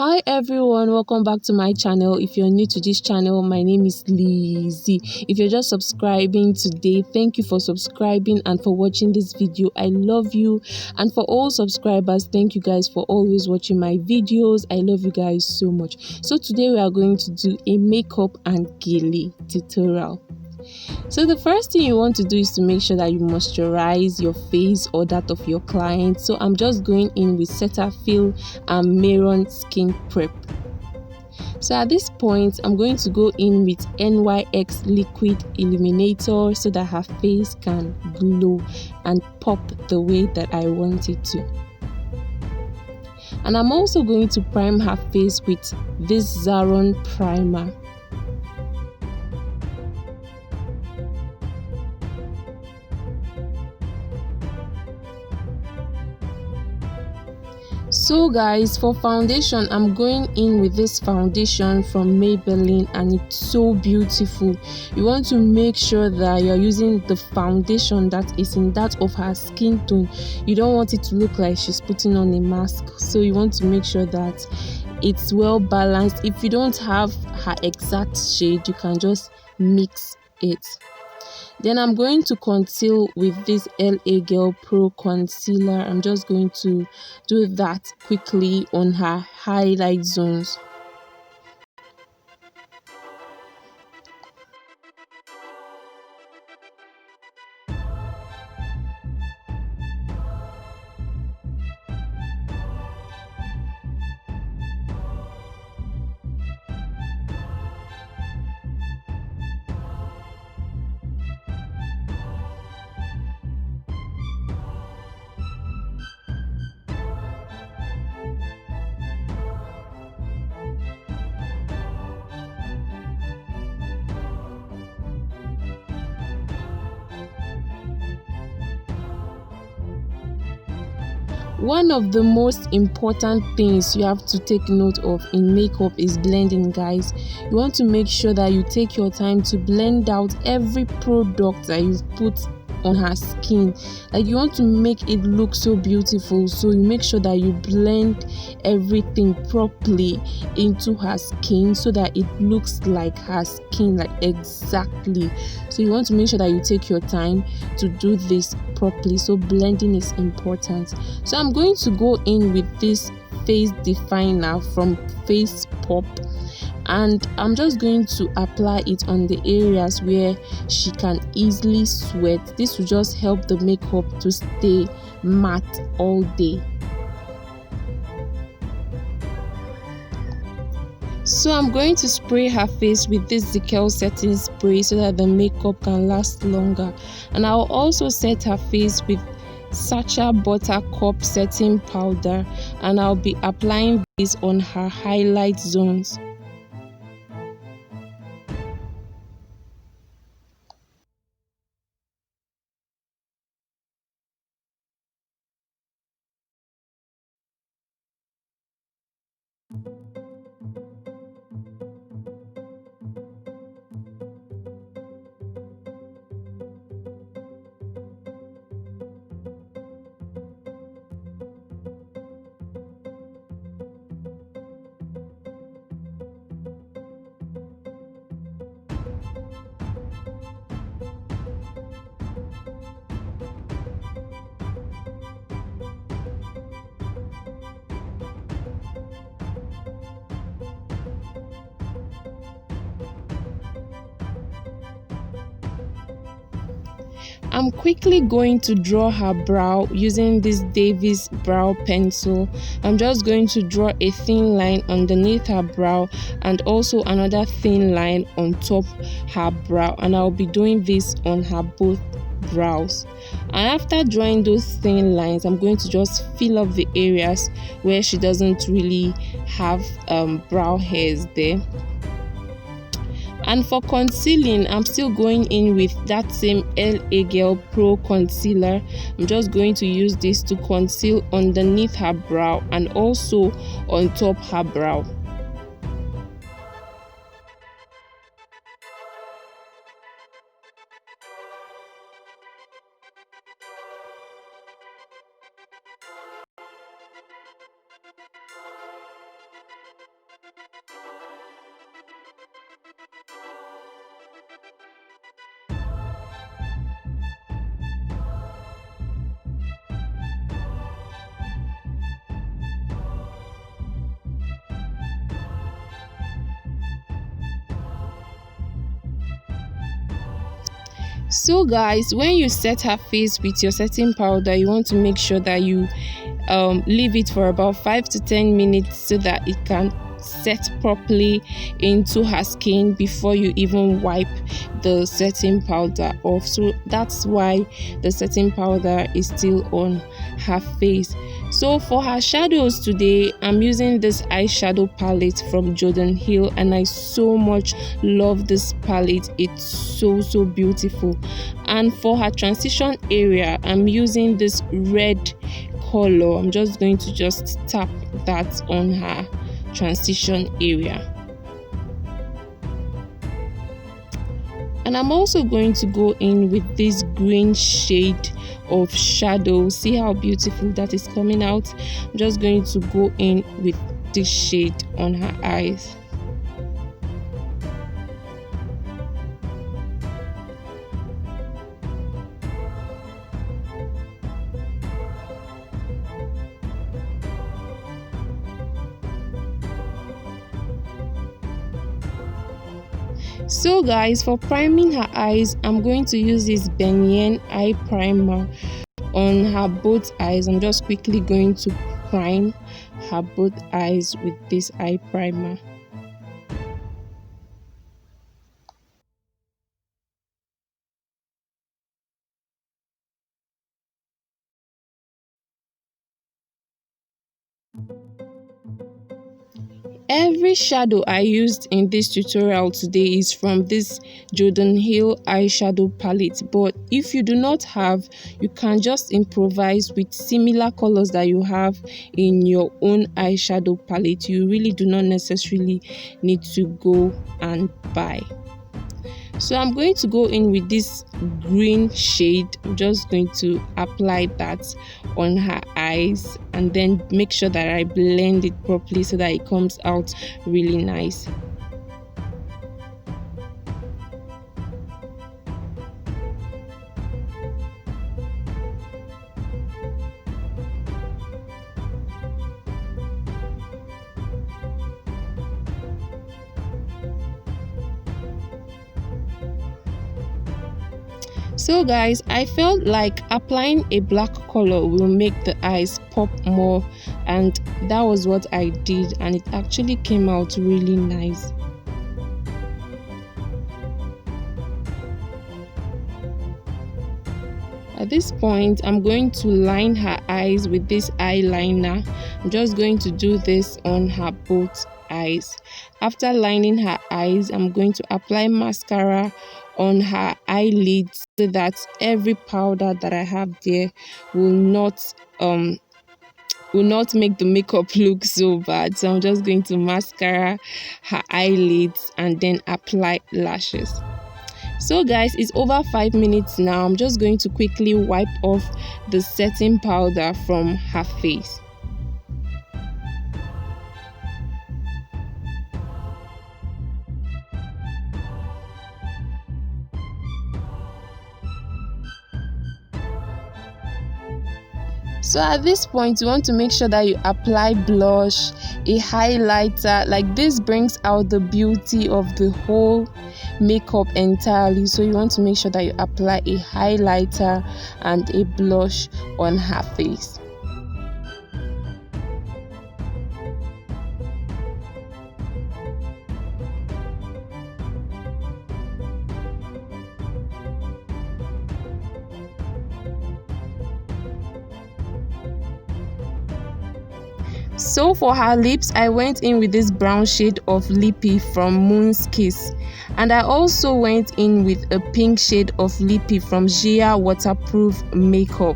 Hi everyone, welcome back to my channel. If you're new to this channel, my name is Lizzie. If you're just subscribing today, thank you for subscribing and for watching this video. I love you. And for all subscribers, thank you guys for always watching my videos. I love you guys so much. So today we are going to do a makeup and gele tutorial. So the first thing you want to do is to make sure that you moisturize your face or that of your client. So I'm just going in with Cetaphil and Maron Skin Prep. So at this point, I'm going to go in with NYX Liquid Illuminator so that her face can glow and pop the way that I want it to. And I'm also going to prime her face with this Zaron primer. So guys, for foundation, I'm going in with this foundation from Maybelline and it's so beautiful. You want to make sure that you're using the foundation that is in that of her skin tone. You don't want it to look like she's putting on a mask, so you want to make sure that it's well balanced. If you don't have her exact shade, you can just mix it. Then I'm going to conceal with this LA Girl Pro concealer. I'm just going to do that quickly on her highlight zones. One of the most important things you have to take note of in makeup is blending, guys. You want to make sure that you take your time to blend out every product that you've put on her skin. Like, you want to make it look so beautiful, so you make sure that you blend everything properly into her skin so that it looks like her skin, like exactly. So you want to make sure that you take your time to do this properly, so blending is important. So I'm going to go in with this face definer from Face Pop, and I'm just going to apply it on the areas where she can easily sweat. This will just help the makeup to stay matte all day. So I'm going to spray her face with this Gele setting spray so that the makeup can last longer, and I'll also set her face with Sacha Buttercup setting powder, and I'll be applying this on her highlight zones. I'm quickly going to draw her brow using this Davis brow pencil. I'm just going to draw a thin line underneath her brow and also another thin line on top her brow, and I'll be doing this on her both brows. And after drawing those thin lines, I'm going to just fill up the areas where she doesn't really have brow hairs there. And for concealing, I'm still going in with that same LA Girl Pro concealer. I'm just going to use this to conceal underneath her brow and also on top her brow. So guys, when you set her face with your setting powder, you want to make sure that you leave it for about 5 to 10 minutes so that it can set properly into her skin before you even wipe the setting powder off. So that's why the setting powder is still on her face. So for her shadows today, I'm using this eyeshadow palette from Gele, and I so much love this palette. It's so beautiful. And for her transition area, I'm using this red color. I'm just going to tap that on her transition area. And I'm also going to go in with this green shade of shadow. See how beautiful that is coming out? I'm just going to go in with this shade on her eyes. So guys, for priming her eyes, I'm going to use this Benyen eye primer on her both eyes. I'm just quickly going to prime her both eyes with this eye primer. Every shadow I used in this tutorial today is from this Gele eyeshadow palette, but if you do not have, you can just improvise with similar colors that you have in your own eyeshadow palette. You really do not necessarily need to go and buy. So I'm going to go in with this green shade. I'm just going to apply that on her eyes and then make sure that I blend it properly so that it comes out really nice. So guys, I felt like applying a black color will make the eyes pop more, and that was what I did, and it actually came out really nice. At this point, I'm going to line her eyes with this eyeliner. I'm just going to do this on her both eyes. After lining her eyes, I'm going to apply mascara on her eyelids so that every powder that I have there will not make the makeup look so bad. So I'm just going to mascara her eyelids and then apply lashes. So guys, it's over 5 minutes now. I'm just going to quickly wipe off the setting powder from her face. So at this point, you want to make sure that you apply blush, a highlighter. Like, this brings out the beauty of the whole makeup entirely. So you want to make sure that you apply a highlighter and a blush on her face. So for her lips, I went in with this brown shade of Lippy from Moon's Kiss, and I also went in with a pink shade of Lippy from Gele waterproof makeup.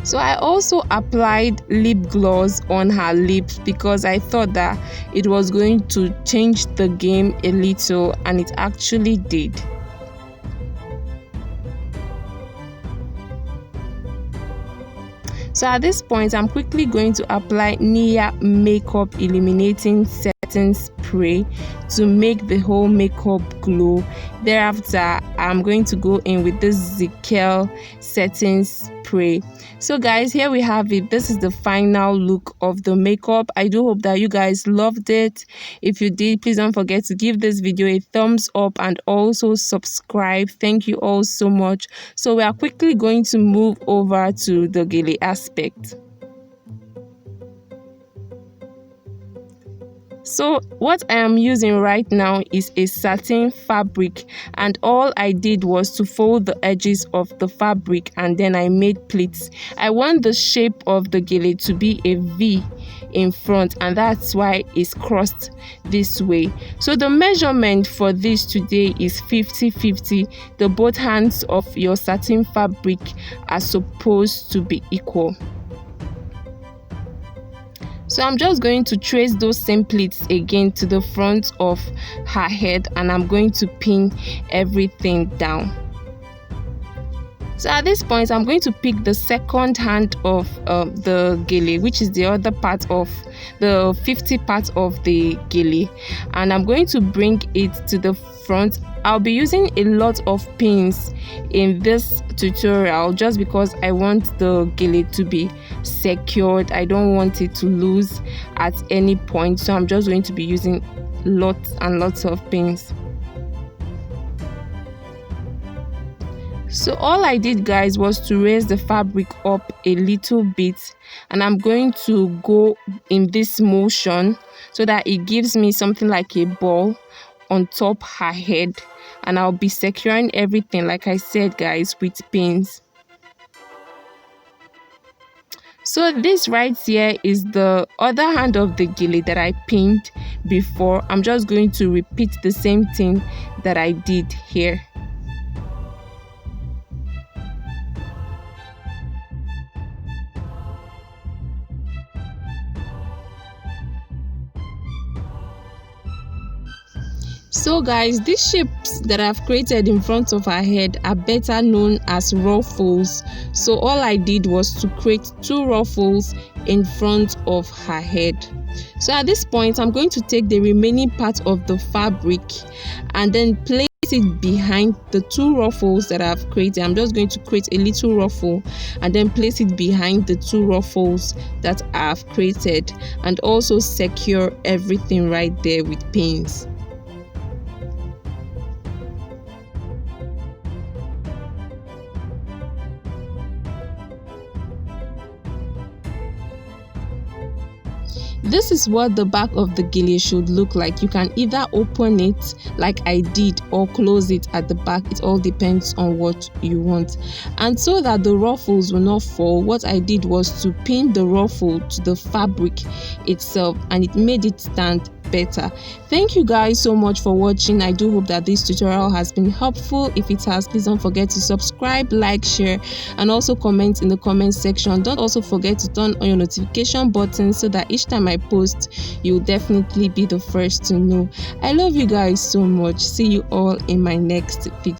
So I also applied lip gloss on her lips because I thought that it was going to change the game a little, and it actually did. So at this point, I'm quickly going to apply Nia Makeup Illuminating Setting Spray to make the whole makeup glow. Thereafter, I'm going to go in with this Gele Setting pray. So guys, here we have it. This is the final look of the makeup. I do hope that you guys loved it. If you did, please don't forget to give this video a thumbs up and also subscribe. Thank you all so much. So we are quickly going to move over to the Gele aspect. So what I am using right now is a satin fabric, and all I did was to fold the edges of the fabric and then I made pleats. I want the shape of the Gele to be a V in front, and that's why it's crossed this way. So the measurement for this today is 50-50. The both hands of your satin fabric are supposed to be equal. So I'm just going to trace those same pleats again to the front of her head, and I'm going to pin everything down. So at this point, I'm going to pick the second hand of the Gele, which is the other part of the 50 part of the Gele, and I'm going to bring it to the front. I'll be using a lot of pins in this tutorial just because I want the Gele to be secured. I don't want it to lose at any point, so I'm just going to be using lots and lots of pins. So all I did, guys, was to raise the fabric up a little bit, and I'm going to go in this motion so that it gives me something like a ball on top her head, and I'll be securing everything, like I said, guys, with pins. So this right here is the other hand of the Gele that I pinned before. I'm just going to repeat the same thing that I did here. So guys, these shapes that I've created in front of her head are better known as ruffles. So all I did was to create 2 ruffles in front of her head. So at this point, I'm going to take the remaining part of the fabric and then place it behind the 2 ruffles that I've created. I'm just going to create a little ruffle and then place it behind the 2 ruffles that I've created, and also secure everything right there with pins. This is what the back of the Gele should look like. You can either open it like I did or close it at the back. It all depends on what you want. And so that the ruffles will not fall, what I did was to pin the ruffle to the fabric itself, and it made it stand better. Thank you guys so much for watching. I do hope that this tutorial has been helpful. If it has, please don't forget to subscribe, like, share, and also comment in the comment section. Don't also forget to turn on your notification button so that each time I post, you'll definitely be the first to know. I love you guys so much. See you all in my next video.